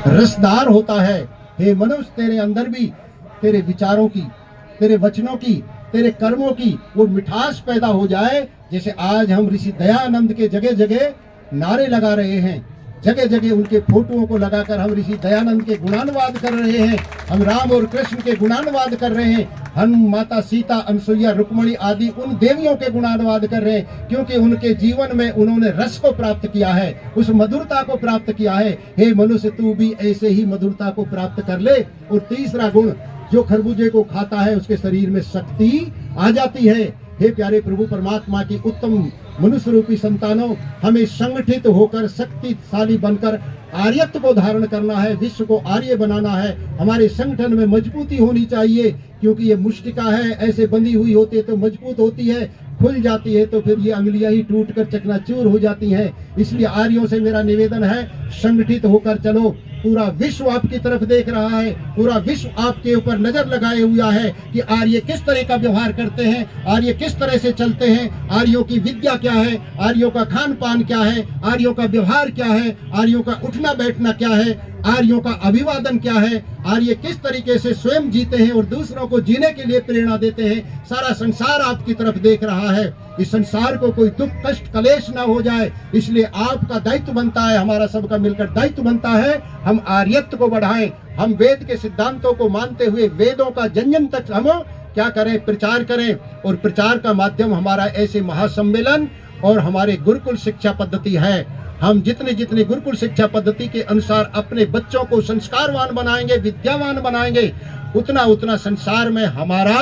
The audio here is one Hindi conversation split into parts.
रसदार होता है। हे मनुष्य, तेरे अंदर भी तेरे विचारों की, तेरे वचनों की, तेरे कर्मों की वो मिठास पैदा हो जाए। जैसे आज हम ऋषि दयानंद के जगह जगह नारे लगा रहे हैं, जगह जगह उनके फोटोओं को लगाकर हम ऋषि दयानंद के गुणानुवाद कर रहे हैं, हम राम और कृष्ण के गुणानुवाद कर रहे हैं, हम माता सीता, अनसुईया, रुक्मणी आदि उन देवियों के गुणानुवाद कर रहे हैं, क्योंकि उनके जीवन में उन्होंने रस को प्राप्त किया है, उस मधुरता को प्राप्त किया है। हे मनुष्य, तू भी ऐसे ही मधुरता को प्राप्त कर ले। और तीसरा गुण, जो खरबूजे को खाता है उसके शरीर में शक्ति आ जाती है। हे प्यारे प्रभु परमात्मा की उत्तम मनुष्य रूपी संतानों, हमें संगठित होकर शक्तिशाली बनकर आर्यत्व को धारण करना है, विश्व को आर्य बनाना है। हमारे संगठन में मजबूती होनी चाहिए, क्योंकि ये मुष्टिका है, ऐसे बंधी हुई होती है तो मजबूत होती है, खुल जाती है तो फिर ये अंगुलियां ही टूटकर चकनाचूर हो जाती हैं। इसलिए आर्यों से मेरा निवेदन है, संगठित होकर चलो। पूरा विश्व आपकी तरफ देख रहा है, पूरा विश्व आपके ऊपर नजर लगाए हुआ है कि आर्य किस तरह का व्यवहार करते हैं, आर्य किस तरह से चलते हैं, आर्यों की विद्या क्या है, आर्यों का खान पान क्या है, आर्यों का व्यवहार क्या है, आर्यों का उठना बैठना क्या है, आर्यों का अभिवादन क्या है, आर्य किस तरीके से स्वयं जीते हैं और दूसरों को जीने के लिए प्रेरणा देते हैं। सारा संसार आपकी तरफ देख रहा है। इस संसार को कोई दुख कष्ट कलेश ना हो जाए, इसलिए आपका दायित्व बनता है, हमारा सबका मिलकर दायित्व बनता है, हम आर्यत्व को बढ़ाएं। हम वेद के सिद्धांतों को मानते हुए वेदों का जन जन तक हम क्या करें, प्रचार करें। और प्रचार का माध्यम हमारा ऐसे महासम्मेलन और हमारे गुरुकुल शिक्षा पद्धति है। हम जितने जितने गुरुकुल शिक्षा पद्धति के अनुसार अपने बच्चों को संस्कारवान बनाएंगे, विद्यावान बनाएंगे, उतना उतना संसार में हमारा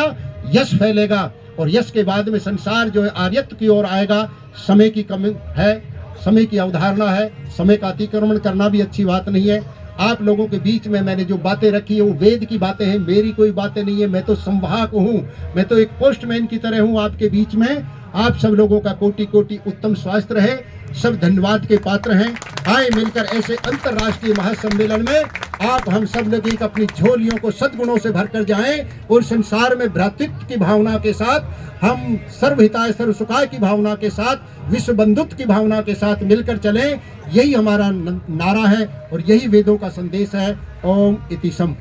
यश फैलेगा। और यश के बाद में संसार जो है आर्यत्व की ओर आएगा। समय की कमी है, समय की अवधारणा है, समय का अतिक्रमण करना भी अच्छी बात नहीं है। आप लोगों के बीच में मैंने जो बातें रखी है वो वेद की बातें हैं, मेरी कोई बातें नहीं है। मैं तो संवाहक हूँ, मैं तो एक पोस्टमैन की तरह हूँ आपके बीच में। आप सब लोगों का कोटि कोटि उत्तम स्वास्थ्य रहे, सब धन्यवाद के पात्र हैं। आए मिलकर ऐसे अंतर्राष्ट्रीय महासम्मेलन में आप हम सब लोग एक अपनी झोलियों को सद्गुणों से भरकर जाएं और संसार में भ्रातृत्व की भावना के साथ, हम सर्वहिताय सर्व सुखाय की भावना के साथ, विश्व बंधुत्व की भावना के साथ मिलकर चलें। यही हमारा नारा है और यही वेदों का संदेश है। ओम इति सम।